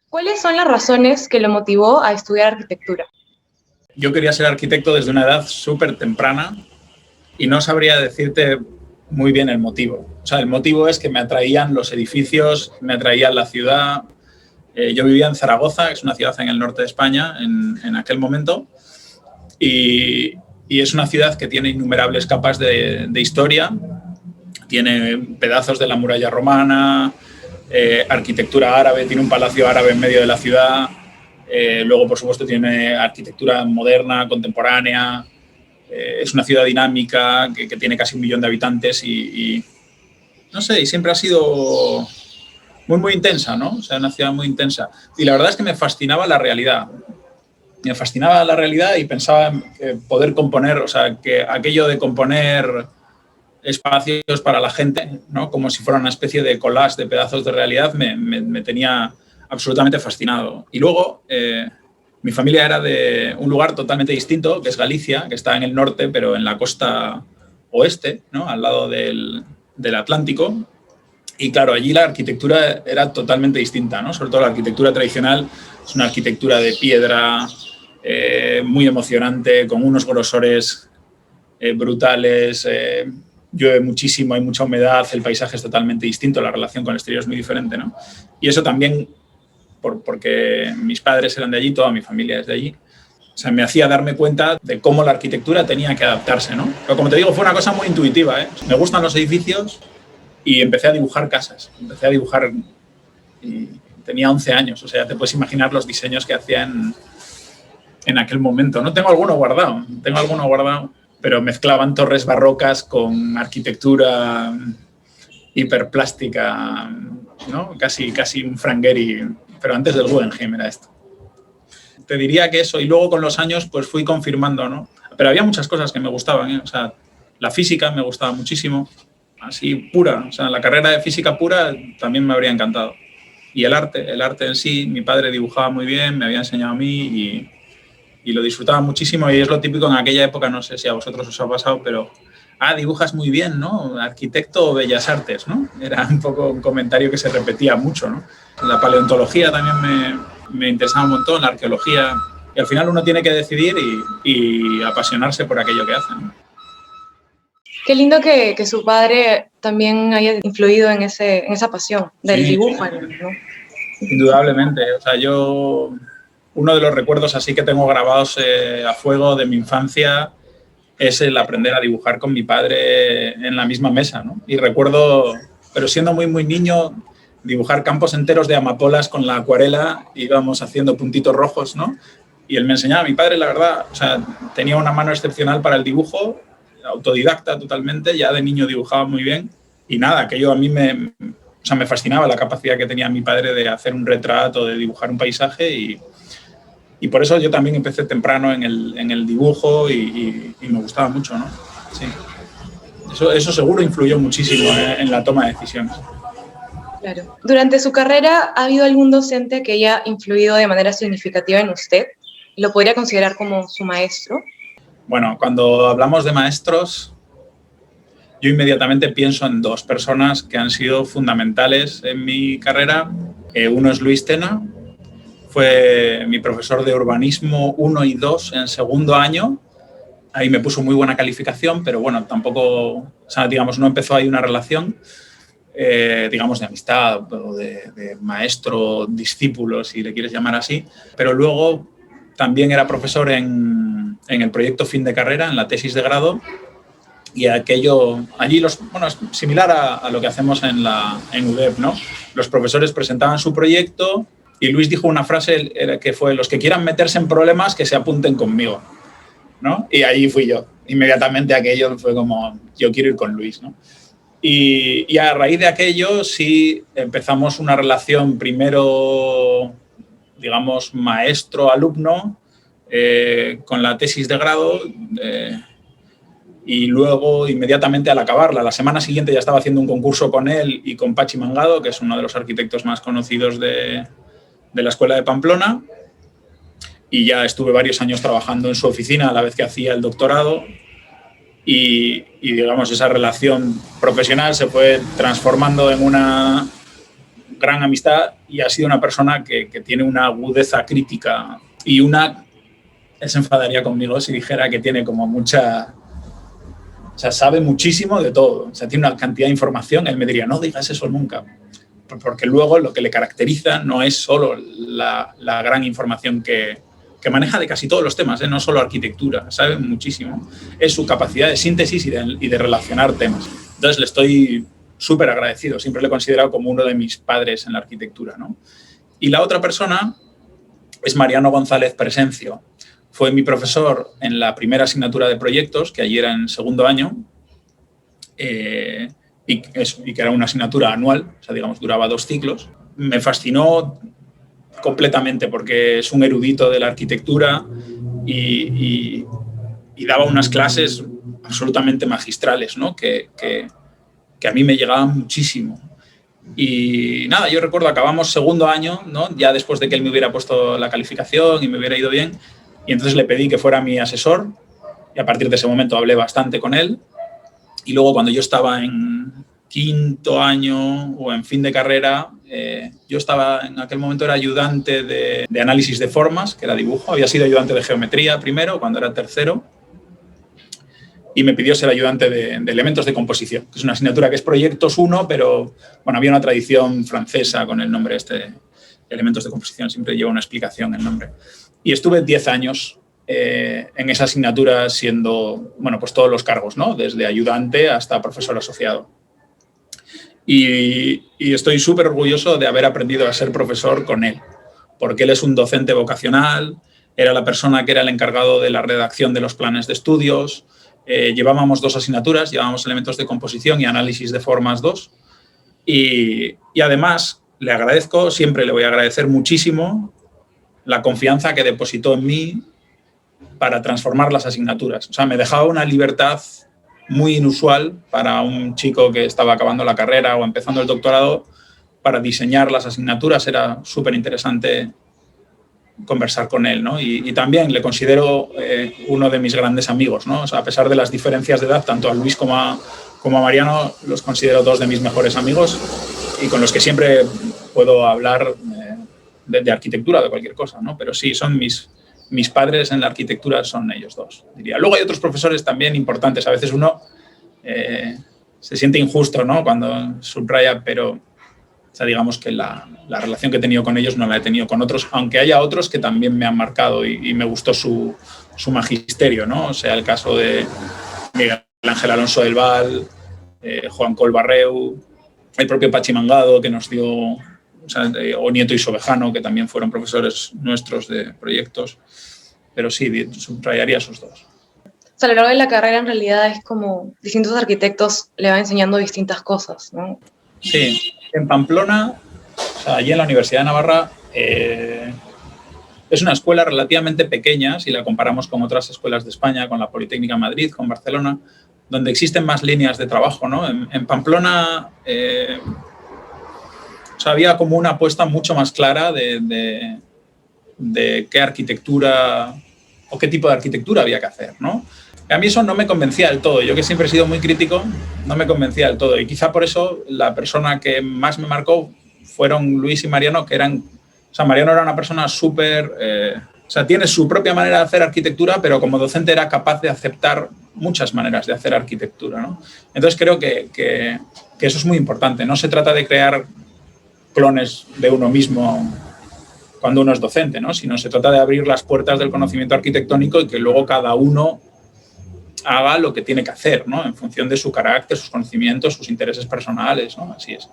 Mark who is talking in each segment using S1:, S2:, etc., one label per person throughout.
S1: ¿Cuáles son las razones que lo motivó a estudiar arquitectura?
S2: Yo quería ser arquitecto desde una edad súper temprana y no sabría decirte muy bien el motivo. O sea, el motivo es que me atraían los edificios, me atraía la ciudad. Yo vivía en Zaragoza, que es una ciudad en el norte de España en aquel momento, y es una ciudad que tiene innumerables capas de historia. Tiene pedazos de la muralla romana, arquitectura árabe, tiene un palacio árabe en medio de la ciudad. Luego, por supuesto, tiene arquitectura moderna, contemporánea. Es una ciudad dinámica que tiene casi 1 millón de habitantes y no sé, y siempre ha sido muy intensa, ¿no? O sea, una ciudad muy intensa. Y la verdad es que me fascinaba la realidad. Me fascinaba la realidad y pensaba que poder componer, o sea, que aquello de componer espacios para la gente, ¿no? Como si fuera una especie de collage de pedazos de realidad, me tenía absolutamente fascinado. Y luego, mi familia era de un lugar totalmente distinto, que es Galicia, que está en el norte, pero en la costa oeste, ¿no? Al lado del Atlántico. Y claro, allí la arquitectura era totalmente distinta, ¿no? Sobre todo la arquitectura tradicional es una arquitectura de piedra, muy emocionante, con unos grosores brutales. Llueve muchísimo, hay mucha humedad, el paisaje es totalmente distinto, la relación con el exterior es muy diferente, ¿no? Y eso también, porque mis padres eran de allí, toda mi familia es de allí, o sea, me hacía darme cuenta de cómo la arquitectura tenía que adaptarse, ¿no? Pero como te digo, fue una cosa muy intuitiva, ¿eh? Me gustan los edificios y empecé a dibujar casas, empecé a dibujar y tenía 11 años, o sea, te puedes imaginar los diseños que hacía en aquel momento. No tengo alguno guardado, pero mezclaban torres barrocas con arquitectura hiperplástica, ¿no? Casi un Frank Gehry, pero antes del Guggenheim era esto. Te diría que eso, y luego con los años pues fui confirmando, ¿no? Pero había muchas cosas que me gustaban, ¿eh? O sea, la física me gustaba muchísimo, así pura, o sea, la carrera de física pura también me habría encantado. Y el arte en sí, mi padre dibujaba muy bien, me había enseñado a mí y lo disfrutaba muchísimo y es lo típico en aquella época, no sé si a vosotros os ha pasado, pero dibujas muy bien, ¿no? Arquitecto o bellas artes, ¿no? Era un poco un comentario que se repetía mucho, ¿no? La paleontología también me interesaba un montón, la arqueología, y al final uno tiene que decidir y apasionarse por aquello que hace, ¿no?
S1: Qué lindo que su padre también haya influido en esa pasión del dibujo, ¿no?
S2: Indudablemente, o sea, uno de los recuerdos así que tengo grabados a fuego de mi infancia es el aprender a dibujar con mi padre en la misma mesa, ¿no? Y recuerdo, pero siendo muy niño, dibujar campos enteros de amapolas con la acuarela, íbamos haciendo puntitos rojos, ¿no? Y él me enseñaba, mi padre, la verdad, o sea, tenía una mano excepcional para el dibujo, autodidacta totalmente, ya de niño dibujaba muy bien, y nada, aquello a mí me fascinaba la capacidad que tenía mi padre de hacer un retrato, de dibujar un paisaje y por eso yo también empecé temprano en el dibujo y me gustaba mucho, ¿no? Sí. Eso seguro influyó muchísimo en la toma de decisiones.
S1: Claro. Durante su carrera, ¿ha habido algún docente que haya influido de manera significativa en usted? ¿Lo podría considerar como su maestro?
S2: Bueno, cuando hablamos de maestros, yo inmediatamente pienso en 2 personas que han sido fundamentales en mi carrera. Uno es Luis Tena, fue mi profesor de urbanismo 1 y 2 en segundo año. Ahí me puso muy buena calificación, pero bueno, tampoco, o sea, digamos, no empezó ahí una relación, digamos, de amistad o de maestro-discípulo, si le quieres llamar así. Pero luego también era profesor en el proyecto fin de carrera, en la tesis de grado, y aquello, allí es similar a lo que hacemos en UDEP, ¿no? Los profesores presentaban su proyecto y Luis dijo una frase que fue: los que quieran meterse en problemas, que se apunten conmigo, ¿no? Y allí fui yo. Inmediatamente aquello fue como, yo quiero ir con Luis, ¿no? Y a raíz de aquello sí empezamos una relación primero, digamos, maestro-alumno, con la tesis de grado, y luego inmediatamente al acabarla, la semana siguiente ya estaba haciendo un concurso con él y con Pachi Mangado, que es uno de los arquitectos más conocidos de la Escuela de Pamplona, y ya estuve varios años trabajando en su oficina a la vez que hacía el doctorado y digamos, esa relación profesional se fue transformando en una gran amistad y ha sido una persona que tiene una agudeza crítica y él se enfadaría conmigo si dijera que tiene como mucha... O sea, sabe muchísimo de todo. O sea, tiene una cantidad de información. Él me diría, no digas eso nunca. Porque luego lo que le caracteriza no es solo la gran información que maneja de casi todos los temas, no solo arquitectura, sabe muchísimo. Es su capacidad de síntesis y de relacionar temas. Entonces, le estoy súper agradecido. Siempre le he considerado como uno de mis padres en la arquitectura, ¿no? Y la otra persona es Mariano González Presencio. Fue mi profesor en la primera asignatura de proyectos, que allí era en segundo año, y que era una asignatura anual, o sea, digamos, duraba 2 ciclos. Me fascinó completamente porque es un erudito de la arquitectura y daba unas clases absolutamente magistrales, ¿no? que a mí me llegaban muchísimo. Y nada, yo recuerdo, acabamos segundo año, ¿no? Ya después de que él me hubiera puesto la calificación y me hubiera ido bien, y entonces le pedí que fuera mi asesor y a partir de ese momento hablé bastante con él. Y luego cuando yo estaba en quinto año o en fin de carrera, yo estaba en aquel momento era ayudante de análisis de formas, que era dibujo. Había sido ayudante de geometría primero, cuando era tercero, y me pidió ser ayudante de elementos de composición, que es una asignatura que es Proyectos 1, pero bueno, había una tradición francesa con el nombre elementos de composición, siempre lleva una explicación el nombre. Y estuve 10 años en esa asignatura siendo, bueno, pues todos los cargos, ¿no? Desde ayudante hasta profesor asociado. Y estoy súper orgulloso de haber aprendido a ser profesor con él, porque él es un docente vocacional, era la persona que era el encargado de la redacción de los planes de estudios, llevábamos 2 asignaturas, llevábamos elementos de composición y análisis de formas 2, y además le agradezco, siempre le voy a agradecer muchísimo la confianza que depositó en mí para transformar las asignaturas. O sea, me dejaba una libertad muy inusual para un chico que estaba acabando la carrera o empezando el doctorado para diseñar las asignaturas. Era súper interesante conversar con él, ¿no? Y también le considero uno de mis grandes amigos, ¿no? O sea, a pesar de las diferencias de edad, tanto a Luis como a Mariano los considero 2 de mis mejores amigos y con los que siempre puedo hablar de arquitectura, de cualquier cosa, ¿no? Pero sí, son mis padres en la arquitectura, son ellos 2, diría. Luego hay otros profesores también importantes. A veces uno se siente injusto, ¿no? Cuando subraya, pero o sea, digamos que la relación que he tenido con ellos no la he tenido con otros, aunque haya otros que también me han marcado y me gustó su magisterio, ¿no? O sea, el caso de Miguel Ángel Alonso del Val, Juan Colbarreu, el propio Pachi Mangado, que nos dio... O sea, o Nieto y Sobejano, que también fueron profesores nuestros de proyectos. Pero sí, subrayaría esos 2.
S1: O sea, a lo largo de la carrera en realidad es como distintos arquitectos le van enseñando distintas cosas, ¿no?
S2: Sí, en Pamplona, o sea, allí en la Universidad de Navarra, es una escuela relativamente pequeña, si la comparamos con otras escuelas de España, con la Politécnica de Madrid, con Barcelona, donde existen más líneas de trabajo, ¿no? En Pamplona... O sea, había como una apuesta mucho más clara de qué arquitectura o qué tipo de arquitectura había que hacer, ¿no? A mí eso no me convencía del todo. Yo, que siempre he sido muy crítico, no me convencía del todo. Y quizá por eso la persona que más me marcó fueron Luis y Mariano, que eran... O sea, Mariano era una persona súper... o sea, tiene su propia manera de hacer arquitectura, pero como docente era capaz de aceptar muchas maneras de hacer arquitectura, ¿no? Entonces creo que eso es muy importante. No se trata de crear clones de uno mismo cuando uno es docente, ¿no? Sino se trata de abrir las puertas del conocimiento arquitectónico y que luego cada uno haga lo que tiene que hacer, ¿no? En función de su carácter, sus conocimientos, sus intereses personales, ¿no? Así es.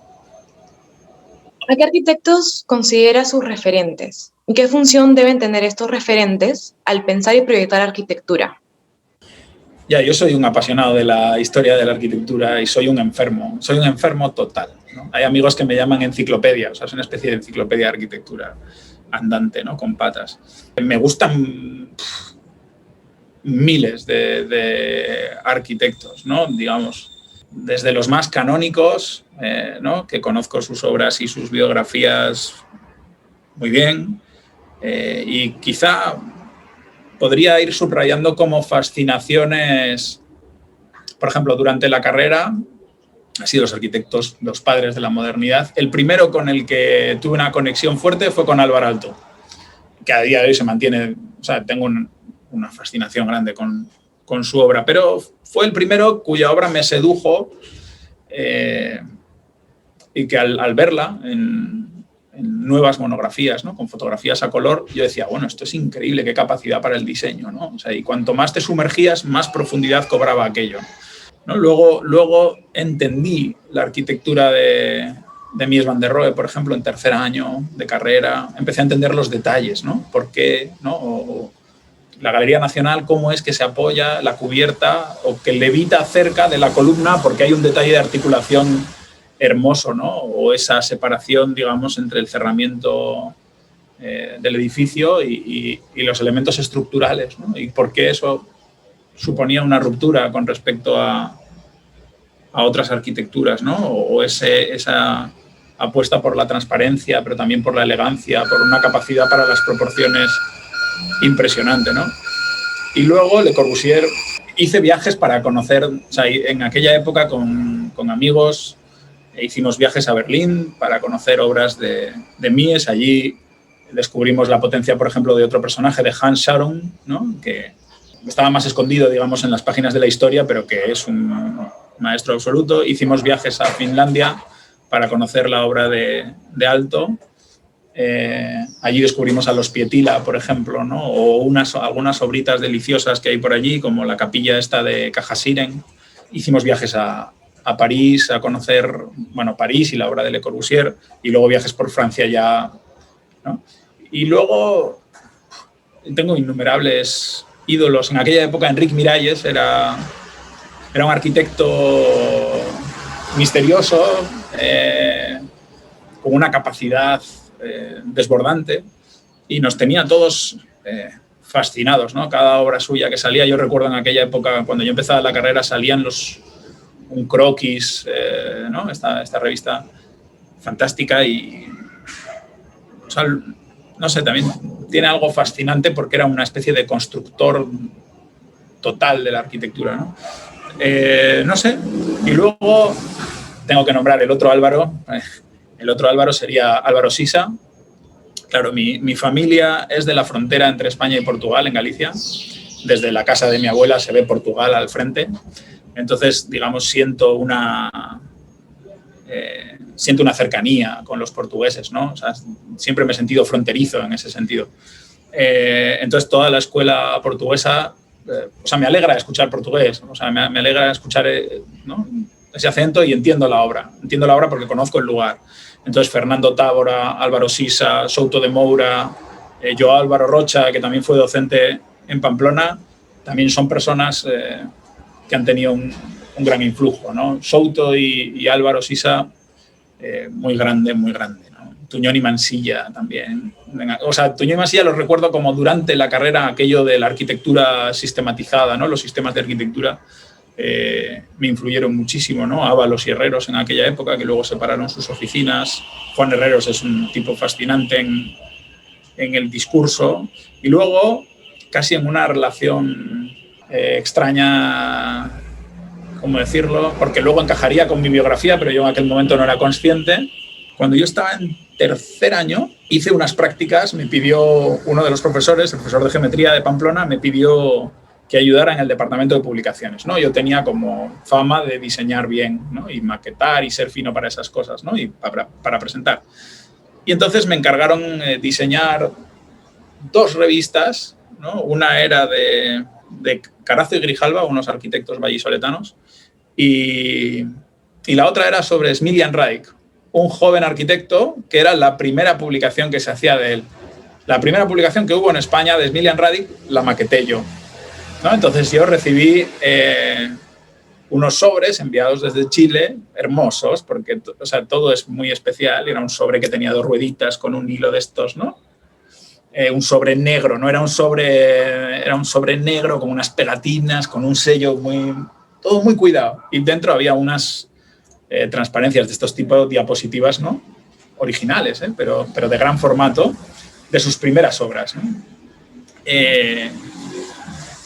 S1: ¿A qué arquitectos considera sus referentes? ¿Y qué función deben tener estos referentes al pensar y proyectar arquitectura?
S2: Ya, yo soy un apasionado de la historia de la arquitectura y soy un enfermo total, ¿no? Hay amigos que me llaman enciclopedia, o sea, es una especie de enciclopedia de arquitectura andante, ¿no? Con patas. Me gustan miles de arquitectos, ¿no? Digamos, desde los más canónicos, ¿no? Que conozco sus obras y sus biografías muy bien, y quizá podría ir subrayando como fascinaciones. Por ejemplo, durante la carrera han sido los arquitectos, los padres de la modernidad. El primero con el que tuve una conexión fuerte fue con Álvaro Aalto, que a día de hoy se mantiene, o sea, tengo una fascinación grande con su obra, pero fue el primero cuya obra me sedujo y que al verla en nuevas monografías, ¿no? Con fotografías a color, yo decía, bueno, esto es increíble, qué capacidad para el diseño, ¿no? O sea, y cuanto más te sumergías, más profundidad cobraba aquello, ¿no? Luego entendí la arquitectura de Mies van der Rohe, por ejemplo, en tercer año de carrera. Empecé a entender los detalles, ¿no? ¿Por qué, no? O la Galería Nacional, cómo es que se apoya la cubierta o que levita cerca de la columna porque hay un detalle de articulación hermoso, ¿no? O esa separación, digamos, entre el cerramiento del edificio y los elementos estructurales, ¿no? Y por qué eso suponía una ruptura con respecto a otras arquitecturas, ¿no? O esa apuesta por la transparencia, pero también por la elegancia, por una capacidad para las proporciones impresionante, ¿no? Y luego Le Corbusier, hice viajes para conocer, o sea, en aquella época con amigos hicimos viajes a Berlín para conocer obras de Mies. Allí descubrimos la potencia, por ejemplo, de otro personaje, de Hans Scharoun, ¿no? Que estaba más escondido, digamos, en las páginas de la historia, pero que es un maestro absoluto. Hicimos viajes a Finlandia para conocer la obra de Aalto. Allí descubrimos a los Pietila, por ejemplo, ¿no? O algunas obritas deliciosas que hay por allí, como la capilla esta de Cajasiren. Hicimos viajes a París, a conocer, bueno, París y la obra de Le Corbusier, y luego viajes por Francia ya, ¿no? Y luego tengo innumerables ídolos. En aquella época Enric Miralles era un arquitecto misterioso, con una capacidad desbordante, y nos tenía todos fascinados, ¿no? Cada obra suya que salía, yo recuerdo en aquella época, cuando yo empezaba la carrera, salían un croquis, ¿no? Esta revista fantástica y, o sea, no sé, también tiene algo fascinante porque era una especie de constructor total de la arquitectura, ¿no? No sé, y luego tengo que nombrar el otro Álvaro. El otro Álvaro sería Álvaro Sisa. Claro, mi familia es de la frontera entre España y Portugal, en Galicia. Desde la casa de mi abuela se ve Portugal al frente. Entonces, digamos, siento una cercanía con los portugueses, ¿no? O sea, siempre me he sentido fronterizo en ese sentido. Entonces, toda la escuela portuguesa, o sea, me alegra escuchar portugués, o sea, me alegra escuchar, ¿no? Ese acento, y entiendo la obra. Entiendo la obra porque conozco el lugar. Entonces, Fernando Tábora, Álvaro Sisa, Souto de Moura, yo Álvaro Rocha, que también fue docente en Pamplona, también son personas que han tenido un gran influjo, ¿no? Souto y Álvaro Sisa, muy grande, ¿no? Tuñón y Mansilla también. O sea, Tuñón y Mansilla los recuerdo como durante la carrera aquello de la arquitectura sistematizada, ¿no? Los sistemas de arquitectura me influyeron muchísimo, ¿no? Ábalos y Herreros en aquella época, que luego separaron sus oficinas. Juan Herreros es un tipo fascinante en el discurso. Y luego, casi en una relación extraña, ¿cómo decirlo? Porque luego encajaría con mi biografía, pero yo en aquel momento no era consciente. Cuando yo estaba en tercer año, hice unas prácticas, me pidió uno de los profesores, el profesor de geometría de Pamplona, me pidió que ayudara en el departamento de publicaciones, ¿no? Yo tenía como fama de diseñar bien, ¿no? Y maquetar y ser fino para esas cosas, ¿no? Y para presentar. Y entonces me encargaron diseñar 2 revistas, ¿no? Una era de Carazo y Grijalva, unos arquitectos vallisoletanos, y la otra era sobre Smilian Radic, un joven arquitecto que era la primera publicación que se hacía de él. La primera publicación que hubo en España de Smilian Radic la maqueté yo, ¿no? Entonces yo recibí unos sobres enviados desde Chile, hermosos, porque o sea, todo es muy especial. Era un sobre que tenía 2 rueditas con un hilo de estos, ¿no? Un sobre negro, ¿no? Era un sobre negro con unas pegatinas, con un sello todo muy cuidado. Y dentro había unas transparencias de estos tipos de diapositivas, ¿no? Originales, pero de gran formato, de sus primeras obras, ¿no?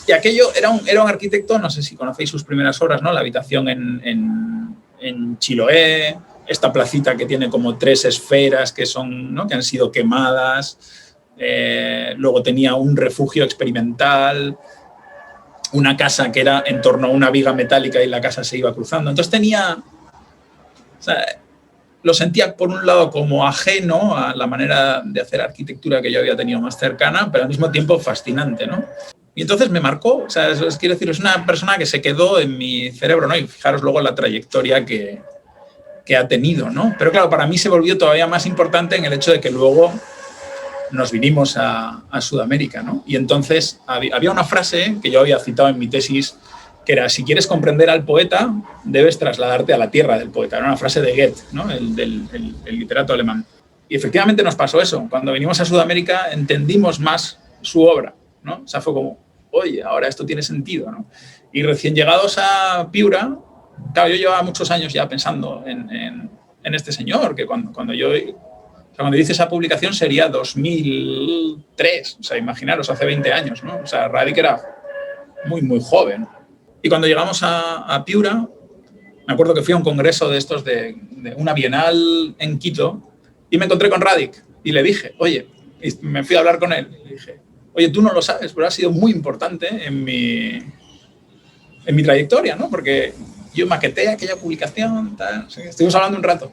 S2: Y aquello era un arquitecto, no sé si conocéis sus primeras obras, ¿no? La habitación en en Chiloé, esta placita que tiene como 3 esferas que son, ¿no?, que han sido quemadas. Luego tenía un refugio experimental, una casa que era en torno a una viga metálica y la casa se iba cruzando. Entonces tenía... O sea, lo sentía por un lado como ajeno a la manera de hacer arquitectura que yo había tenido más cercana, pero al mismo tiempo fascinante, ¿no? Y entonces me marcó, o sea, quiero decir, es una persona que se quedó en mi cerebro, ¿no? Y fijaros luego la trayectoria que ha tenido, ¿no? Pero claro, para mí se volvió todavía más importante en el hecho de que luego nos vinimos a Sudamérica, ¿no? Y entonces había una frase que yo había citado en mi tesis, que era: si quieres comprender al poeta, debes trasladarte a la tierra del poeta. Era una frase de Goethe, ¿no?, el literato alemán. Y efectivamente nos pasó eso. Cuando vinimos a Sudamérica entendimos más su obra, ¿no? O sea, fue como, oye, ahora esto tiene sentido, ¿no? Y recién llegados a Piura, claro, yo llevaba muchos años ya pensando en este señor, que cuando yo hice esa publicación sería 2003, o sea, imaginaros, hace 20 años, ¿no? O sea, Radic era muy, muy joven. Y cuando llegamos a Piura, me acuerdo que fui a un congreso de estos de una bienal en Quito y me encontré con Radic y le dije, oye, y me fui a hablar con él y le dije, oye, tú no lo sabes, pero ha sido muy importante en mi trayectoria, ¿no? Porque yo maqueté aquella publicación, tal, estuvimos hablando un rato.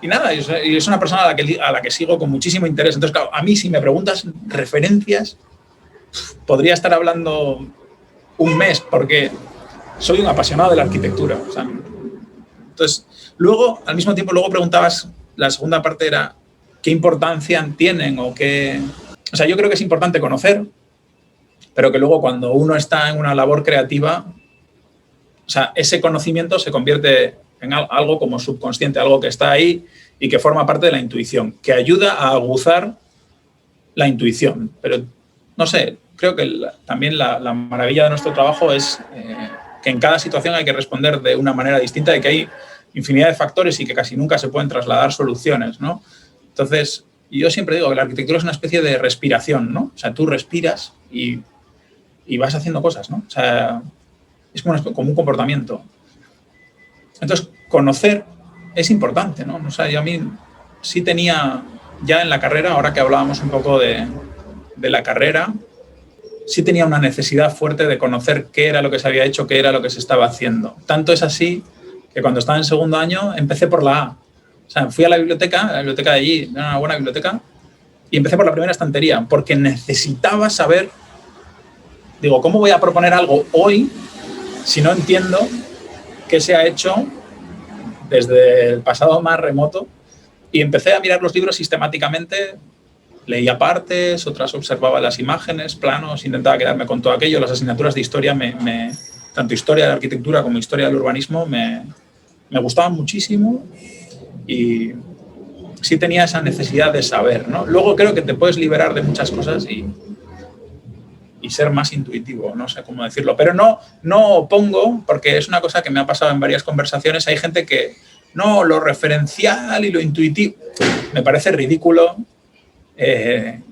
S2: Y nada, y es una persona a la que sigo con muchísimo interés. Entonces, claro, a mí, si me preguntas referencias, podría estar hablando un mes, porque soy un apasionado de la arquitectura. O sea, entonces, luego, al mismo tiempo, luego preguntabas, la segunda parte era, ¿qué importancia tienen o qué...? O sea, yo creo que es importante conocer, pero que luego cuando uno está en una labor creativa, o sea, ese conocimiento se convierte en algo como subconsciente, algo que está ahí y que forma parte de la intuición, que ayuda a aguzar la intuición. Pero, no sé, creo que también la maravilla de nuestro trabajo es que en cada situación hay que responder de una manera distinta y que hay infinidad de factores y que casi nunca se pueden trasladar soluciones, ¿no? Entonces, yo siempre digo que la arquitectura es una especie de respiración, ¿no? O sea, tú respiras y vas haciendo cosas, ¿no? O sea, es como un comportamiento. Entonces, conocer es importante, ¿no? O sea, yo a mí sí tenía ya en la carrera, ahora que hablábamos un poco de la carrera, sí tenía una necesidad fuerte de conocer qué era lo que se había hecho, qué era lo que se estaba haciendo. Tanto es así que cuando estaba en segundo año empecé por la A. O sea, fui a la biblioteca de allí, era una buena biblioteca, y empecé por la primera estantería, porque necesitaba saber, digo, ¿cómo voy a proponer algo hoy si no entiendo qué se ha hecho desde el pasado más remoto? Y empecé a mirar los libros sistemáticamente, leía partes, otras observaba las imágenes, planos, intentaba quedarme con todo aquello. Las asignaturas de historia, tanto historia de la arquitectura como historia del urbanismo, me gustaban muchísimo y sí tenía esa necesidad de saber, ¿no? Luego creo que te puedes liberar de muchas cosas y ser más intuitivo, no sé cómo decirlo. Pero no opongo, porque es una cosa que me ha pasado en varias conversaciones. Hay gente que, no, lo referencial y lo intuitivo, me parece ridículo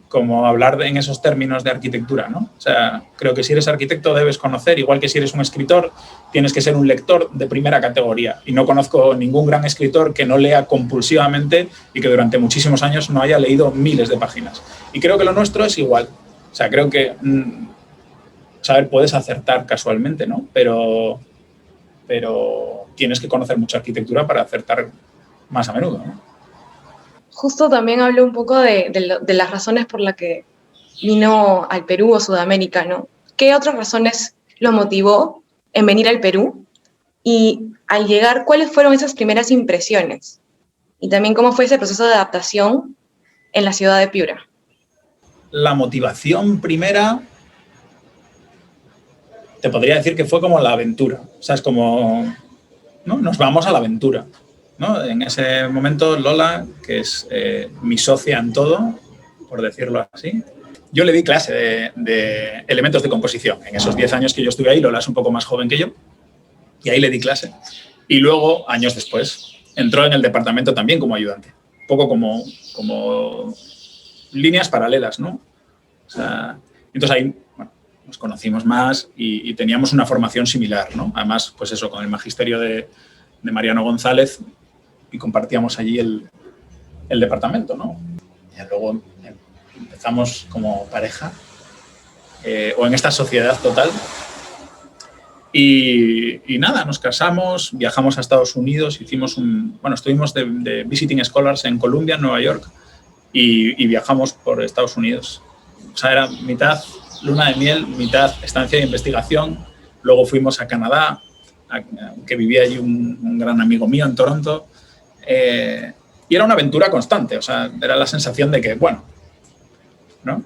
S2: como hablar en esos términos de arquitectura, ¿no? O sea, creo que si eres arquitecto debes conocer, igual que si eres un escritor, tienes que ser un lector de primera categoría. Y no conozco ningún gran escritor que no lea compulsivamente y que durante muchísimos años no haya leído miles de páginas. Y creo que lo nuestro es igual. O sea, creo que, saber, puedes acertar casualmente, ¿no? Pero tienes que conocer mucha arquitectura para acertar más a menudo, ¿no?
S1: Justo también habló un poco de las razones por las que vino al Perú o Sudamérica, ¿no? ¿Qué otras razones lo motivó en venir al Perú? Y al llegar, ¿cuáles fueron esas primeras impresiones? Y también cómo fue ese proceso de adaptación en la ciudad de Piura.
S2: La motivación primera, te podría decir que fue como la aventura. O sea, es como, ¿no? Nos vamos a la aventura, ¿no? En ese momento, Lola, que es mi socia en todo, por decirlo así, yo le di clase de elementos de composición. En esos 10 años que yo estuve ahí, Lola es un poco más joven que yo, y ahí le di clase. Y luego, años después, entró en el departamento también como ayudante. Un poco como líneas paralelas, ¿no? O sea, entonces ahí, bueno, nos conocimos más y teníamos una formación similar, ¿no? Además, pues eso, con el magisterio de Mariano González y compartíamos allí el departamento, ¿no? Y luego empezamos como pareja o en esta sociedad total. Y nada, nos casamos, viajamos a Estados Unidos, estuvimos de visiting scholars en Columbia, en Nueva York, y viajamos por Estados Unidos. O sea, era mitad luna de miel, mitad estancia de investigación. Luego fuimos a Canadá, que vivía allí un gran amigo mío en Toronto. Y era una aventura constante, o sea, era la sensación de que, bueno, ¿no?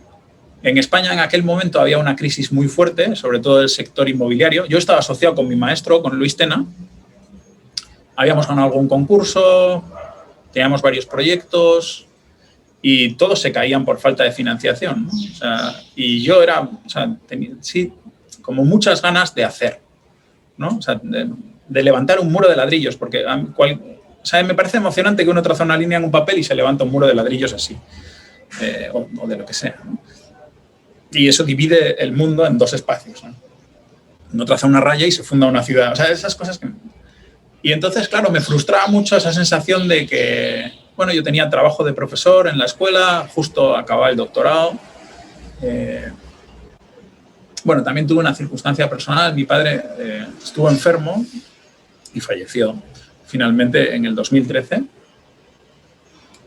S2: En España en aquel momento había una crisis muy fuerte, sobre todo del sector inmobiliario. Yo estaba asociado con mi maestro, con Luis Tena. Habíamos ganado algún concurso, teníamos varios proyectos y todos se caían por falta de financiación, ¿no? O sea, y yo tenía como muchas ganas de hacer, ¿no? O sea, de levantar un muro de ladrillos, porque me parece emocionante que uno traza una línea en un papel y se levanta un muro de ladrillos así, o de lo que sea, ¿no? Y eso divide el mundo en dos espacios, ¿no? Uno traza una raya y se funda una ciudad. O sea, esas cosas que... Y entonces, claro, me frustraba mucho esa sensación de que, bueno, yo tenía trabajo de profesor en la escuela, justo acababa el doctorado. También tuve una circunstancia personal. Mi padre estuvo enfermo y falleció finalmente en el 2013.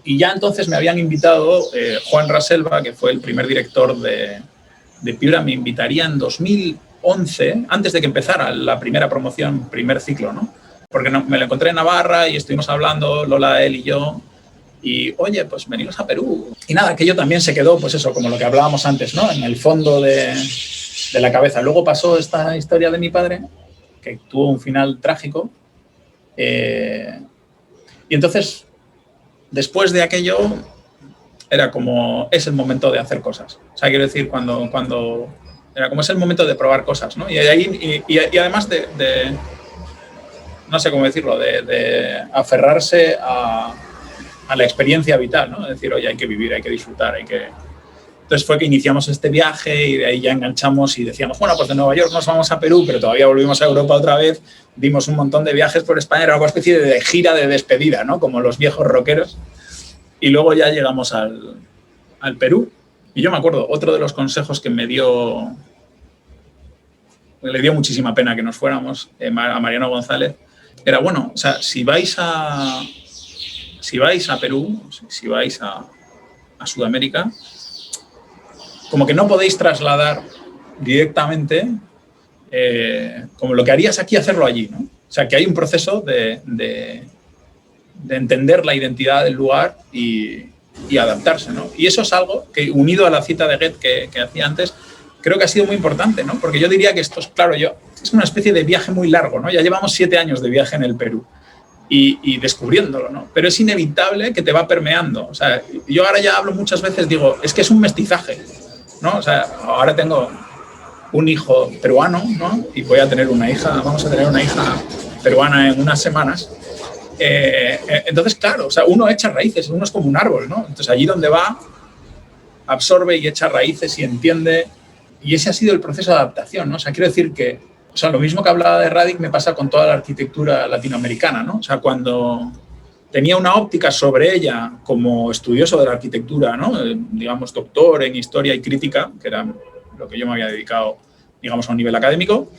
S2: Y ya entonces me habían invitado, Juan Raselva, que fue el primer director de Piura, me invitaría en 2011, antes de que empezara la primera promoción, primer ciclo, ¿no? Porque me lo encontré en Navarra y estuvimos hablando, Lola, él y yo, y oye, pues venimos a Perú. Y nada, aquello también se quedó, pues eso, como lo que hablábamos antes, ¿no? En el fondo de la cabeza. Luego pasó esta historia de mi padre, que tuvo un final trágico, y entonces, después de aquello, era como, es el momento de hacer cosas. O sea, quiero decir, cuando era como es el momento de probar cosas, ¿no? Y además de no sé cómo decirlo, de aferrarse a la experiencia vital, ¿no? Es decir, oye, hay que vivir, hay que disfrutar, Entonces fue que iniciamos este viaje y de ahí ya enganchamos y decíamos, bueno, pues de Nueva York nos vamos a Perú, pero todavía volvimos a Europa otra vez, dimos un montón de viajes por España, era una especie de gira de despedida, ¿no? Como los viejos rockeros. Y luego ya llegamos al Perú. Y yo me acuerdo, otro de los consejos que le dio muchísima pena que nos fuéramos, a Mariano González, era, bueno, o sea, si vais a Perú, si vais a Sudamérica, como que no podéis trasladar directamente como lo que harías aquí, hacerlo allí, ¿no? O sea, que hay un proceso de entender la identidad del lugar y adaptarse, ¿no? Y eso es algo que, unido a la cita de Goethe que hacía antes, creo que ha sido muy importante, ¿no? Porque yo diría que esto es, claro, es una especie de viaje muy largo, ¿no? Ya llevamos 7 años de viaje en el Perú y descubriéndolo, ¿no? Pero es inevitable que te va permeando. O sea, yo ahora ya hablo muchas veces, digo, es que es un mestizaje, ¿no? O sea, ahora tengo un hijo peruano, ¿no? Y vamos a tener una hija peruana en unas semanas. Entonces, claro, o sea, uno echa raíces, uno es como un árbol, ¿no? Entonces, allí donde va, absorbe y echa raíces y entiende. Y ese ha sido el proceso de adaptación, ¿no? O sea, quiero decir que, o sea, lo mismo que hablaba de Radic me pasa con toda la arquitectura latinoamericana, ¿no? O sea, cuando tenía una óptica sobre ella como estudioso de la arquitectura, ¿no? Digamos, doctor en historia y crítica, que era lo que yo me había dedicado, digamos, a un nivel académico,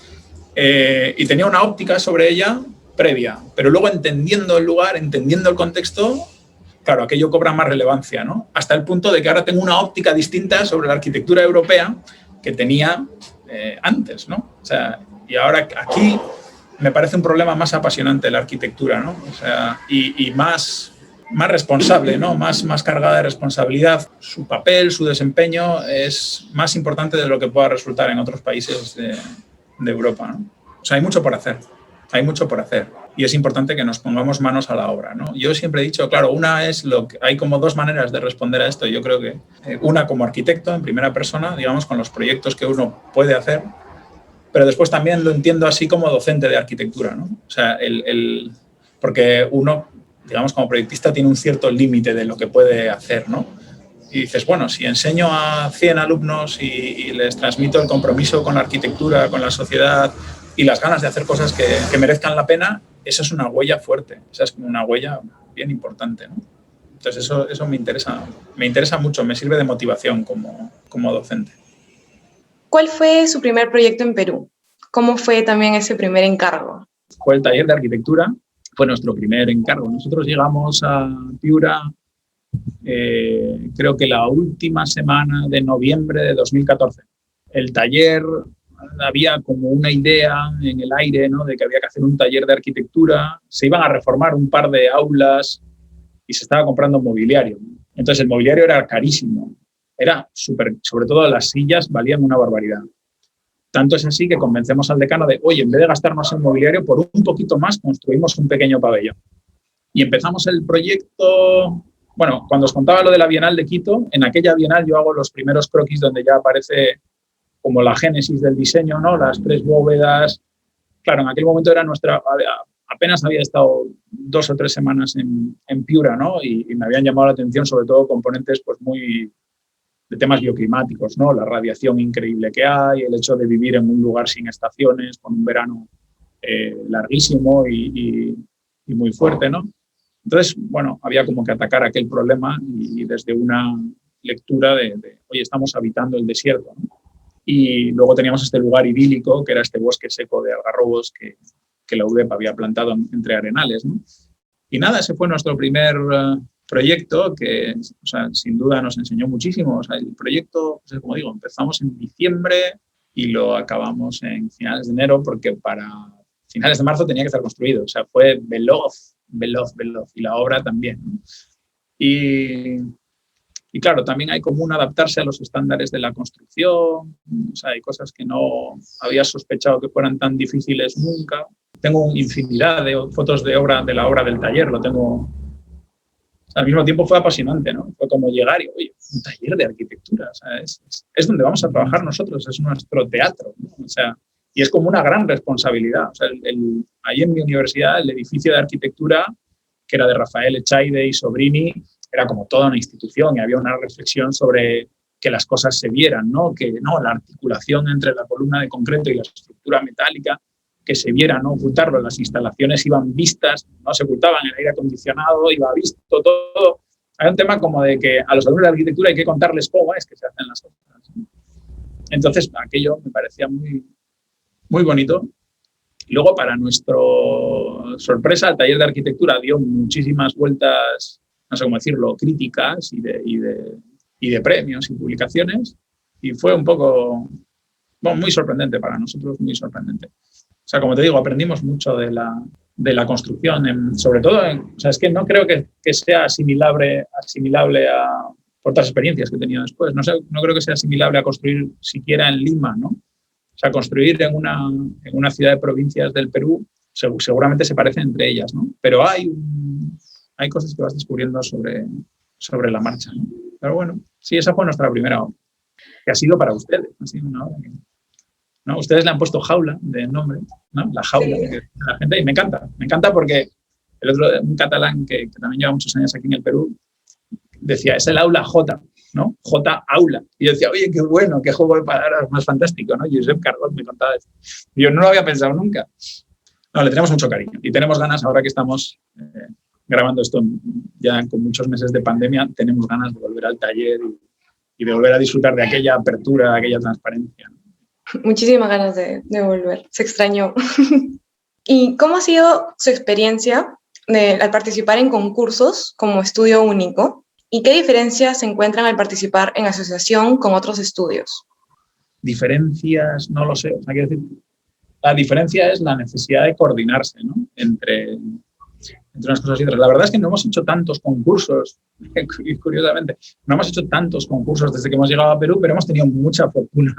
S2: y tenía una óptica sobre ella previa, pero luego entendiendo el lugar, entendiendo el contexto, claro, aquello cobra más relevancia, ¿no? Hasta el punto de que ahora tengo una óptica distinta sobre la arquitectura europea que tenía antes, ¿no? O sea, y ahora aquí me parece un problema más apasionante la arquitectura, ¿no? O sea, y más responsable, ¿no? Más cargada de responsabilidad. Su papel, su desempeño es más importante de lo que pueda resultar en otros países de Europa, ¿no? O sea, hay mucho por hacer. Hay mucho por hacer y es importante que nos pongamos manos a la obra, ¿no? Yo siempre he dicho, claro, hay como 2 maneras de responder a esto. Yo creo que una como arquitecto en primera persona, digamos, con los proyectos que uno puede hacer, pero después también lo entiendo así como docente de arquitectura, ¿no? O sea, porque uno, digamos, como proyectista tiene un cierto límite de lo que puede hacer, ¿no? Y dices, bueno, si enseño a 100 alumnos y les transmito el compromiso con la arquitectura, con la sociedad y las ganas de hacer cosas que merezcan la pena, esa es una huella fuerte, esa es como una huella bien importante, ¿no? Entonces eso me interesa mucho, me sirve de motivación como docente.
S1: ¿Cuál fue su primer proyecto en Perú? ¿Cómo fue también ese primer encargo?
S2: Fue el taller de arquitectura, fue nuestro primer encargo. Nosotros llegamos a Piura, creo que la última semana de noviembre de 2014. El taller, había como una idea en el aire, ¿no?, de que había que hacer un taller de arquitectura, se iban a reformar un par de aulas y se estaba comprando mobiliario. Entonces el mobiliario era carísimo, era sobre todo las sillas valían una barbaridad. Tanto es así que convencemos al decano de, oye, en vez de gastarnos en mobiliario, por un poquito más construimos un pequeño pabellón. Y empezamos el proyecto. Bueno, cuando os contaba lo de la Bienal de Quito, en aquella Bienal yo hago los primeros croquis donde ya aparece como la génesis del diseño, ¿no? Las 3 bóvedas. Claro, en aquel momento era apenas había estado 2 o 3 semanas en Piura, ¿no? Y me habían llamado la atención sobre todo componentes pues muy de temas bioclimáticos, ¿no? La radiación increíble que hay, el hecho de vivir en un lugar sin estaciones, con un verano larguísimo y muy fuerte, ¿no? Entonces, bueno, había como que atacar aquel problema y desde una lectura de oye, estamos habitando el desierto, ¿no? Y luego teníamos este lugar idílico, que era este bosque seco de algarrobos que la UDEP había plantado entre arenales, ¿no? Y nada, ese fue nuestro primer proyecto que, o sea, sin duda nos enseñó muchísimo. O sea, el proyecto, pues, como digo, empezamos en diciembre y lo acabamos en finales de enero porque para finales de marzo tenía que estar construido. O sea, fue veloz. Y la obra también, ¿no? Y claro, también hay como un adaptarse a los estándares de la construcción. O sea, hay cosas que no había sospechado que fueran tan difíciles nunca. Tengo infinidad de fotos de la obra del taller, lo tengo. Al mismo tiempo fue apasionante, ¿no? Fue como llegar y, oye, un taller de arquitectura, o sea, es donde vamos a trabajar nosotros, es nuestro teatro, ¿no? O sea, y es como una gran responsabilidad. O sea, ahí en mi universidad, el edificio de arquitectura, que era de Rafael Echaide y Sobrini, era como toda una institución y había una reflexión sobre que las cosas se vieran, ¿no? Que no, la articulación entre la columna de concreto y la estructura metálica, que se viera, no ocultarlo. Las instalaciones iban vistas, no se ocultaban, el aire acondicionado iba visto todo. Hay un tema como de que a los alumnos de arquitectura hay que contarles cómo es que se hacen las cosas. Entonces, aquello me parecía muy, muy bonito. Y luego, para nuestra sorpresa, el taller de arquitectura dio muchísimas vueltas, no sé cómo decirlo, críticas y de premios y publicaciones. Y fue un poco, bueno, muy sorprendente para nosotros, muy sorprendente. O sea, como te digo, aprendimos mucho de la construcción, sobre todo, o sea, es que no creo que sea asimilable por otras experiencias que he tenido después. No creo que sea asimilable a construir siquiera en Lima, ¿no? O sea, construir en una ciudad de provincias del Perú seguramente se parecen entre ellas, ¿no? Pero hay cosas que vas descubriendo sobre la marcha, ¿no? Pero bueno, sí, esa fue nuestra primera obra, que ha sido para ustedes. Ha sido una obra que, ¿no? Ustedes le han puesto Jaula de nombre, ¿no? La jaula de la gente, y me encanta porque un catalán que también lleva muchos años aquí en el Perú decía, es el aula J, ¿no? J aula. Y yo decía, oye, qué bueno, qué juego de palabras más fantástico, ¿no? Josep Cargol me contaba eso. Y yo no lo había pensado nunca. No, le tenemos mucho cariño y tenemos ganas, ahora que estamos grabando esto ya con muchos meses de pandemia, tenemos ganas de volver al taller y de volver a disfrutar de aquella apertura, de aquella transparencia, ¿no?
S1: Muchísimas ganas de volver, se extrañó. ¿Y cómo ha sido su experiencia al participar en concursos como estudio único? ¿Y qué diferencias se encuentran al participar en asociación con otros estudios?
S2: Diferencias, no lo sé. O sea, quiero decir, la diferencia es la necesidad de coordinarse, ¿no? Entre unas cosas y otras. La verdad es que no hemos hecho tantos concursos, curiosamente, no hemos hecho tantos concursos desde que hemos llegado a Perú, pero hemos tenido mucha fortuna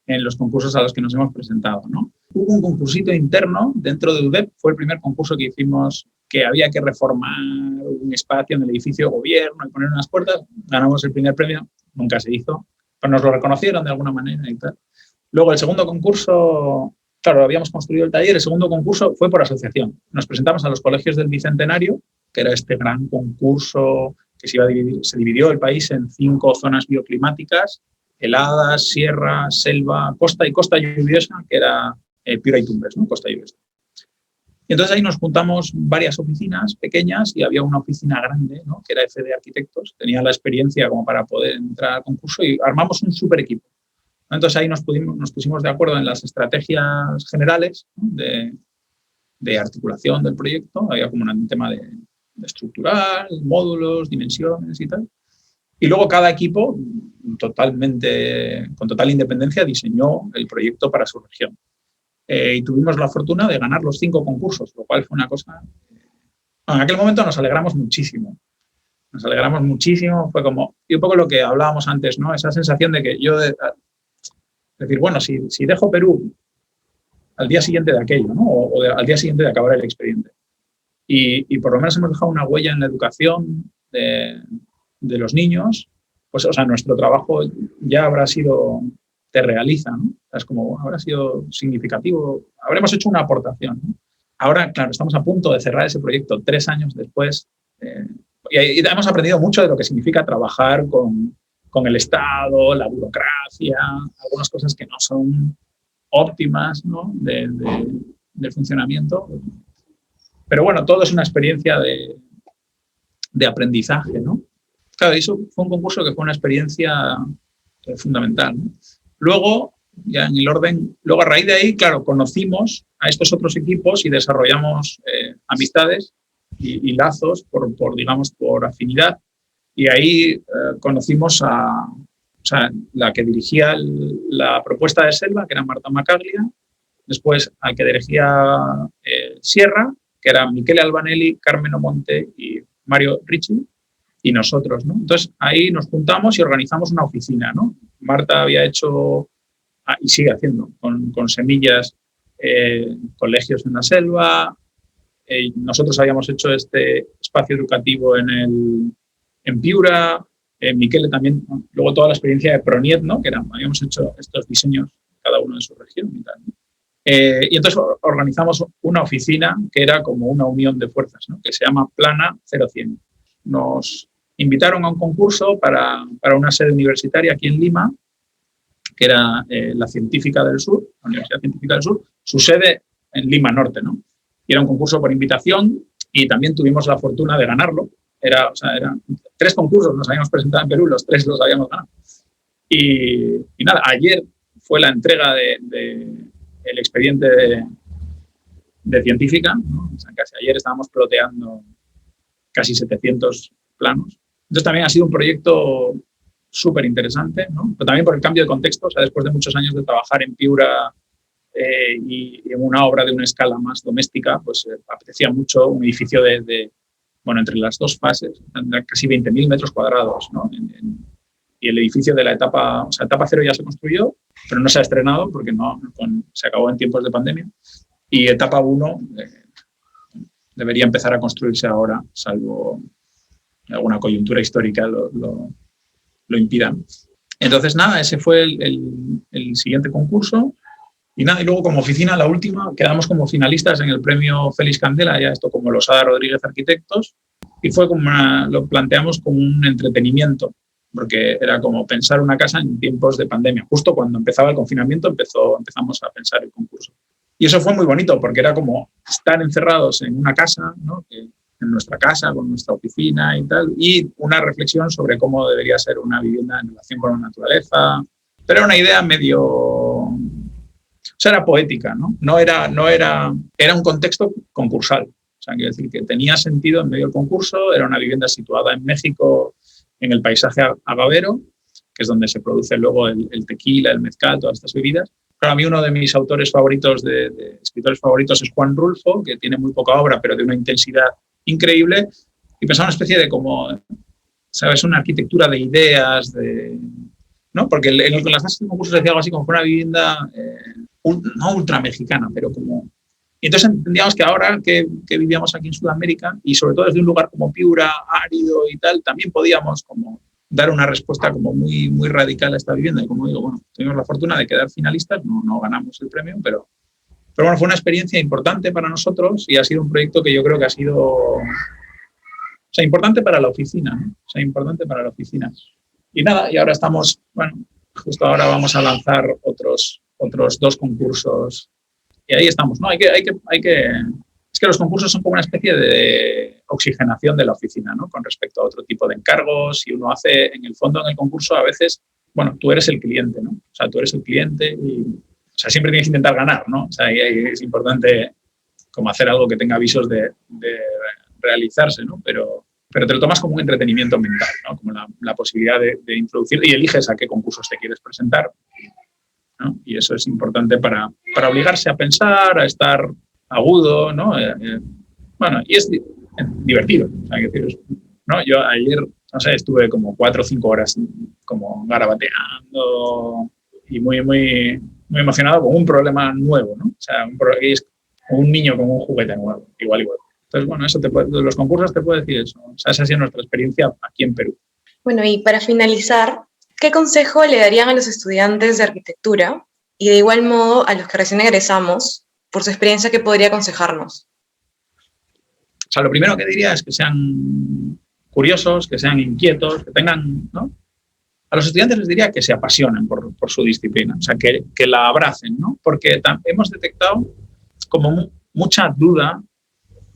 S2: en los concursos a los que nos hemos presentado, ¿no? Hubo un concursito interno dentro de UDEP, fue el primer concurso que hicimos, que había que reformar un espacio en el edificio de gobierno y poner unas puertas. Ganamos el primer premio, nunca se hizo, pero nos lo reconocieron de alguna manera y tal. Luego el segundo concurso, claro, habíamos construido el taller, el segundo concurso fue por asociación. Nos presentamos a los colegios del Bicentenario, que era este gran concurso que se dividió el país en 5 zonas bioclimáticas: heladas, sierra, selva, costa y costa lluviosa, que era Piura y Tumbes, ¿no? Costa lluviosa. Y entonces ahí nos juntamos varias oficinas pequeñas y había una oficina grande, ¿no? Que era FD Arquitectos, tenía la experiencia como para poder entrar al concurso y armamos un super equipo. Entonces ahí nos pusimos de acuerdo en las estrategias generales, ¿no? de articulación del proyecto. Había como un tema de estructural, módulos, dimensiones y tal. Y luego cada equipo, con total independencia, diseñó el proyecto para su región. Y tuvimos la fortuna de ganar los 5 concursos, lo cual fue una cosa... En aquel momento nos alegramos muchísimo. Fue como, y un poco lo que hablábamos antes, ¿no? Esa sensación de que decir, bueno, si dejo Perú al día siguiente de aquello, ¿no? Al día siguiente de acabar el expediente. Y por lo menos hemos dejado una huella en la educación de los niños, pues, o sea, nuestro trabajo ya habrá sido... te realiza, ¿no? Es como, habrá sido significativo, habremos hecho una aportación, ¿no? Ahora, claro, estamos a punto de cerrar ese proyecto 3 años después y hemos aprendido mucho de lo que significa trabajar con el Estado, la burocracia, algunas cosas que no son óptimas, ¿no? del funcionamiento. Pero bueno, todo es una experiencia de aprendizaje, ¿no? Claro, eso fue un concurso que fue una experiencia fundamental, ¿no? Luego, ya en el orden, luego a raíz de ahí, claro, conocimos a estos otros equipos y desarrollamos amistades y lazos digamos, por afinidad. Y ahí conocimos o sea, la que dirigía la propuesta de Selva, que era Marta Macaglia, después al que dirigía Sierra, que era Michele Albanelli, Carmen Omonte y Mario Ricci, y nosotros, ¿no? Entonces, ahí nos juntamos y organizamos una oficina, ¿no? Marta había hecho, y sigue haciendo, con semillas, colegios en la selva. Nosotros habíamos hecho este espacio educativo en Piura. Michele también, luego toda la experiencia de Proniet, ¿no? Que habíamos hecho estos diseños, cada uno de su región y tal, ¿no? Y entonces organizamos una oficina que era como una unión de fuerzas, ¿no? Que se llama Plana 0100. Nos invitaron a un concurso para una sede universitaria aquí en Lima, que era la Científica del Sur, la Universidad Científica del Sur, su sede en Lima Norte, ¿no? Y era un concurso por invitación y también tuvimos la fortuna de ganarlo. Eran 3 concursos, nos habíamos presentado en Perú, los 3 los habíamos ganado. Y nada, ayer fue la entrega del expediente de científica, ¿no? O sea, casi ayer estábamos ploteando casi 700 planos. Entonces también ha sido un proyecto súper interesante, ¿no? Pero también por el cambio de contexto, o sea, después de muchos años de trabajar en Piura y en una obra de una escala más doméstica, pues apetecía mucho un edificio bueno, entre las 2 fases, casi 20.000 metros cuadrados, ¿no? Y el edificio de la etapa 0 ya se construyó, pero no se ha estrenado porque se acabó en tiempos de pandemia. Y etapa 1 debería empezar a construirse ahora, salvo alguna coyuntura histórica lo impida. Entonces, nada, ese fue el siguiente concurso. Y nada, y luego como oficina, la última, quedamos como finalistas en el premio Félix Candela, ya esto como Losada Rodríguez Arquitectos, y fue como lo planteamos como un entretenimiento, porque era como pensar una casa en tiempos de pandemia. Justo cuando empezaba el confinamiento empezamos a pensar el concurso. Y eso fue muy bonito, porque era como estar encerrados en una casa, ¿no? En nuestra casa, con nuestra oficina y tal, y una reflexión sobre cómo debería ser una vivienda en relación con la naturaleza. Pero era una idea medio... O sea, era poética, ¿no? Era un contexto concursal. O sea, quiero decir que tenía sentido en medio del concurso, era una vivienda situada en México, en el paisaje agavero, que es donde se produce luego el tequila, el mezcal, todas estas bebidas. Claro, a mí uno de mis autores favoritos, de escritores favoritos, es Juan Rulfo, que tiene muy poca obra, pero de una intensidad increíble, y pensaba una especie de como, ¿sabes?, una arquitectura de ideas, ¿no? Porque con las bases del concurso se decía algo así como una vivienda, no ultra mexicana, pero como... Y entonces entendíamos que ahora que vivíamos aquí en Sudamérica, y sobre todo desde un lugar como Piura, árido y tal, también podíamos como dar una respuesta como muy, muy radical a esta vivienda. Y como digo, bueno, tuvimos la fortuna de quedar finalistas, no ganamos el premio, pero bueno, fue una experiencia importante para nosotros y ha sido un proyecto que yo creo que ha sido, o sea, importante para la oficina, ¿no? O sea, importante para la oficina. Y nada, y ahora estamos, bueno, justo ahora vamos a lanzar otros 2 concursos y ahí estamos, ¿no? Hay que Es que los concursos son como una especie de oxigenación de la oficina, ¿no? Con respecto a otro tipo de encargos. Si uno hace, en el fondo, en el concurso, a veces, bueno, tú eres el cliente, ¿no? O sea, tú eres el cliente y, o sea, siempre tienes que intentar ganar, ¿no? O sea, y es importante como hacer algo que tenga visos de realizarse, ¿no? Pero te lo tomas como un entretenimiento mental, ¿no? Como la posibilidad de introducir y eliges a qué concursos te quieres presentar, ¿no? Y eso es importante para obligarse a pensar, a estar agudo, ¿no? Bueno, y es divertido, o sea, ¿no? Yo ayer, no sé, estuve como 4 o 5 horas como garabateando y muy, muy, muy emocionado con un problema nuevo, ¿no? O sea, es un niño con un juguete nuevo, igual. Entonces, bueno, los concursos te puedo decir eso. O sea, esa ha sido nuestra experiencia aquí en Perú.
S1: Bueno, y para finalizar, ¿qué consejo le darían a los estudiantes de arquitectura y de igual modo a los que recién egresamos por su experiencia, qué podría aconsejarnos?
S2: O sea, lo primero que diría es que sean curiosos, que sean inquietos, que tengan, ¿no? A los estudiantes les diría que se apasionen por su disciplina, o sea, que la abracen, ¿no? Porque hemos detectado como mucha duda,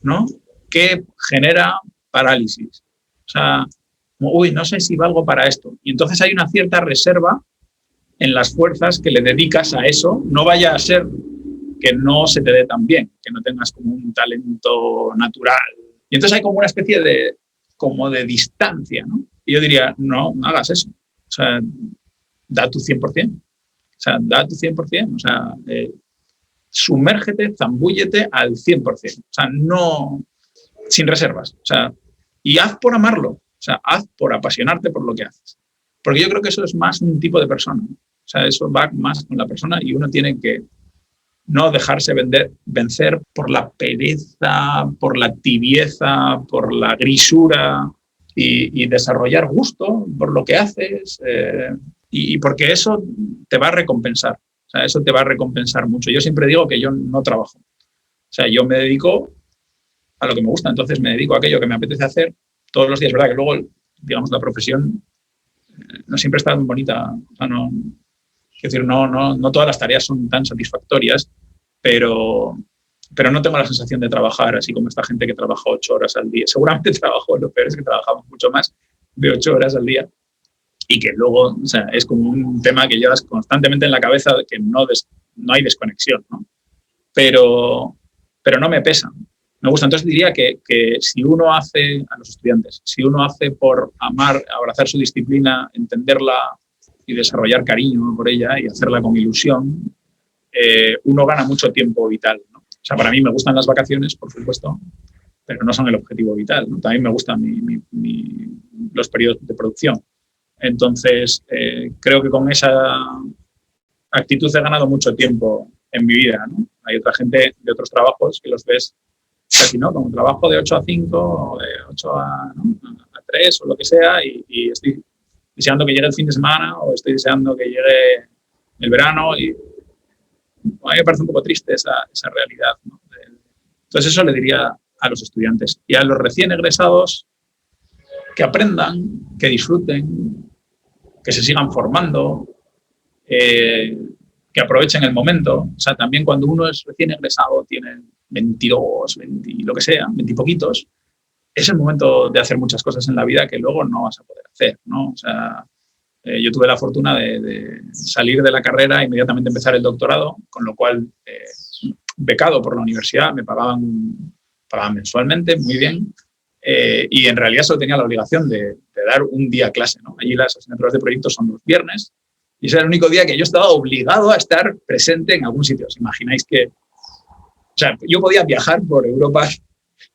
S2: ¿no? Que genera parálisis. O sea, uy, no sé si valgo para esto. Y entonces hay una cierta reserva en las fuerzas que le dedicas a eso. No vaya a ser que no se te dé tan bien, que no tengas como un talento natural. Y entonces hay como una especie de distancia, ¿no? Y yo diría, no hagas eso. O sea, da tu 100%. O sea, da tu 100%. O sea, sumérgete, zambúllete al 100%. O sea, no, sin reservas. O sea, y haz por amarlo. O sea, haz por apasionarte por lo que haces. Porque yo creo que eso es más un tipo de persona. O sea, eso va más con la persona y uno tiene que no dejarse vencer por la pereza, por la tibieza, por la grisura y desarrollar gusto por lo que haces y porque eso te va a recompensar. O sea, eso te va a recompensar mucho. Yo siempre digo que yo no trabajo. O sea, yo me dedico a lo que me gusta, entonces me dedico a aquello que me apetece hacer todos los días. ¿Verdad? Que luego, digamos, la profesión no siempre está tan bonita. O sea, es decir, no todas las tareas son tan satisfactorias, pero no tengo la sensación de trabajar así como esta gente que trabaja 8 horas al día. Seguramente trabajo, lo peor es que trabajamos mucho más de 8 horas al día y que luego, o sea, es como un tema que llevas constantemente en la cabeza de que no hay desconexión, ¿no? Pero no me pesa. Me gusta. Entonces diría que si uno hace, a los estudiantes, si uno hace por amar, abrazar su disciplina, entenderla y desarrollar cariño por ella y hacerla con ilusión, uno gana mucho tiempo vital, ¿no? O sea, para mí me gustan las vacaciones, por supuesto, pero no son el objetivo vital, ¿no? También me gustan los periodos de producción. Entonces, creo que con esa actitud he ganado mucho tiempo en mi vida, ¿no? Hay otra gente de otros trabajos que los ves casi, ¿no? Como trabajo de 8 a 5 o de 8 a 3 o lo que sea y estoy deseando que llegue el fin de semana o estoy deseando que llegue el verano y a mí me parece un poco triste esa realidad, ¿no? Entonces eso le diría a los estudiantes y a los recién egresados que aprendan, que disfruten, que se sigan formando, que aprovechen el momento. O sea, también cuando uno es recién egresado, tiene 22, 20, lo que sea, 20 y poquitos, es el momento de hacer muchas cosas en la vida que luego no vas a poder hacer, ¿no? O sea, yo tuve la fortuna de salir de la carrera e inmediatamente empezar el doctorado, con lo cual, becado por la universidad, me pagaban mensualmente, muy bien, y en realidad solo tenía la obligación de dar un día a clase, ¿no? Allí las asignaturas de proyectos son los viernes, y ese era el único día que yo estaba obligado a estar presente en algún sitio. ¿Os imagináis que, o sea, yo podía viajar por Europa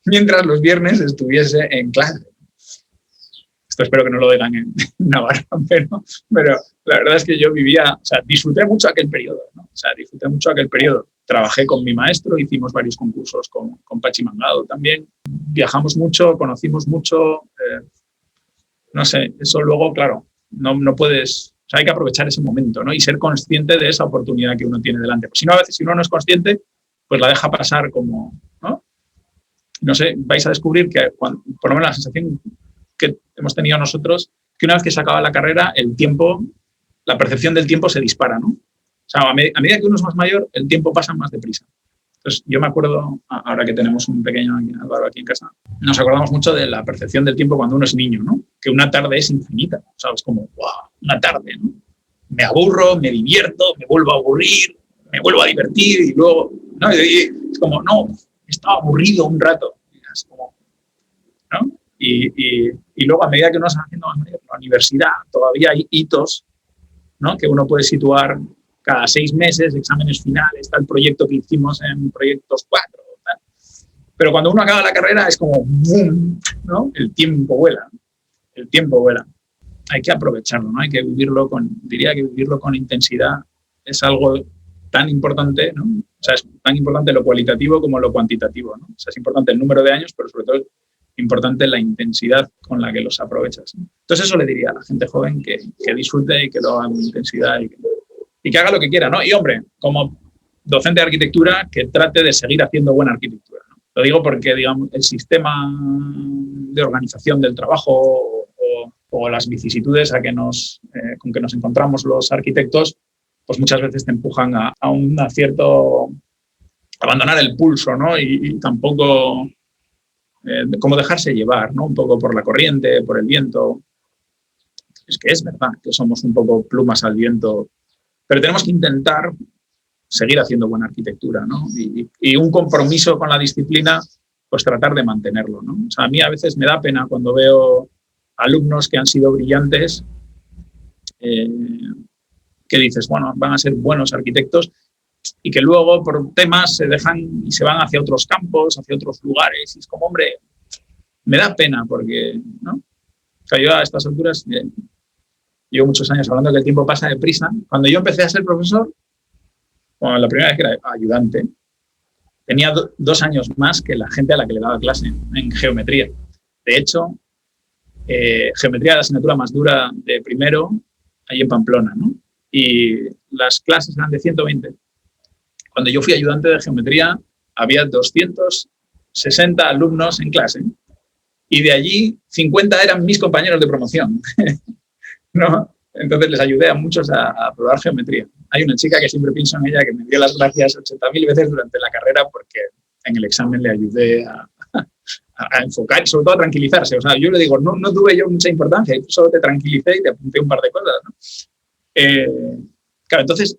S2: mientras los viernes estuviese en clase? Esto espero que no lo digan en Navarra, pero la verdad es que yo vivía, o sea, disfruté mucho aquel periodo, ¿no? O sea, disfruté mucho aquel periodo. Trabajé con mi maestro, hicimos varios concursos con Pachi Mangado también. Viajamos mucho, conocimos mucho. No sé, eso luego, claro, no puedes, o sea, hay que aprovechar ese momento, ¿no? Y ser consciente de esa oportunidad que uno tiene delante. Pues si no, a veces, si uno no es consciente, pues la deja pasar como, ¿no? No sé, vais a descubrir que, por lo menos la sensación que hemos tenido nosotros, que una vez que se acaba la carrera, el tiempo, la percepción del tiempo se dispara, ¿no? O sea, a medida que uno es más mayor, el tiempo pasa más deprisa. Entonces, yo me acuerdo, ahora que tenemos un pequeño Álvaro aquí en casa, nos acordamos mucho de la percepción del tiempo cuando uno es niño, ¿no? Que una tarde es infinita, ¿sabes? Como, wow, una tarde, ¿no? Me aburro, me divierto, me vuelvo a aburrir, me vuelvo a divertir y luego, ¿no? Y es como, no, estaba aburrido un rato. Es como, ¿no? Y luego, a medida que uno se va haciendo más mayor, en la universidad todavía hay hitos, ¿no? Que uno puede situar cada 6 meses, exámenes finales, tal proyecto que hicimos en proyectos 4, tal. Pero cuando uno acaba la carrera es como ¡boom! ¿No? El tiempo vuela. El tiempo vuela. Hay que aprovecharlo, ¿no? Hay que vivirlo diría que vivirlo con intensidad es algo tan importante, ¿no? O sea, es tan importante lo cualitativo como lo cuantitativo, ¿no? O sea, es importante el número de años, pero sobre todo es importante la intensidad con la que los aprovechas, ¿no? Entonces eso le diría a la gente joven que disfrute y que lo haga con intensidad y que haga lo que quiera, ¿no? Y, hombre, como docente de arquitectura, que trate de seguir haciendo buena arquitectura, ¿no? Lo digo porque, digamos, el sistema de organización del trabajo o las vicisitudes con que nos encontramos los arquitectos, pues muchas veces te empujan a un cierto abandonar el pulso, ¿no? Y tampoco como dejarse llevar, ¿no? Un poco por la corriente, por el viento. Es que es verdad que somos un poco plumas al viento, pero tenemos que intentar seguir haciendo buena arquitectura, ¿no? Y un compromiso con la disciplina, pues tratar de mantenerlo, ¿no? O sea, a mí a veces me da pena cuando veo alumnos que han sido brillantes, que dices, bueno, van a ser buenos arquitectos y que luego por temas se dejan y se van hacia otros campos, hacia otros lugares. Y es como, hombre, me da pena porque, ¿no? O sea, yo a estas alturas llevo muchos años hablando que el tiempo pasa deprisa. Cuando yo empecé a ser profesor, bueno, la primera vez que era ayudante, tenía 2 años más que la gente a la que le daba clase en geometría. De hecho, geometría era la asignatura más dura de primero, ahí en Pamplona, ¿no? Y las clases eran de 120. Cuando yo fui ayudante de geometría, había 260 alumnos en clase. Y de allí, 50 eran mis compañeros de promoción, ¿no? Entonces les ayudé a muchos a probar geometría. Hay una chica que siempre pienso en ella que me dio las gracias 80.000 veces durante la carrera porque en el examen le ayudé a enfocar y sobre todo a tranquilizarse. O sea, yo le digo, no tuve yo mucha importancia, solo te tranquilicé y te apunté un par de cosas, ¿no? Claro, entonces,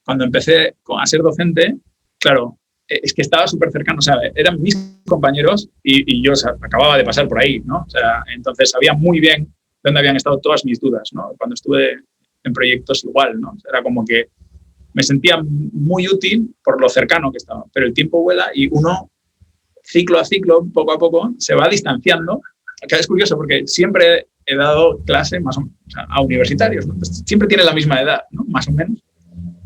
S2: cuando empecé a ser docente, claro, es que estaba súper cercano, o sea, eran mis compañeros y yo, o sea, acababa de pasar por ahí, ¿no? O sea, entonces sabía muy bien dónde habían estado todas mis dudas, ¿no? Cuando estuve en proyectos igual, ¿no? Era como que me sentía muy útil por lo cercano que estaba, pero el tiempo vuela y uno, ciclo a ciclo, poco a poco, se va distanciando. Que es curioso porque siempre he dado clase más o sea, a universitarios, ¿no? Pues siempre tienen la misma edad, ¿no? Más o menos.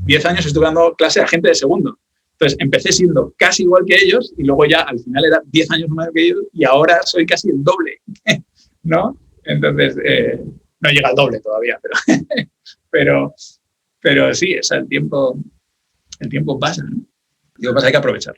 S2: 10 años estuve dando clase a gente de segundo. Entonces empecé siendo casi igual que ellos y luego ya al final era 10 años más que ellos y ahora soy casi el doble, ¿no? Entonces, no llega al doble todavía, pero sí, o sea, el tiempo pasa, ¿no? Lo que pasa es que hay que aprovechar.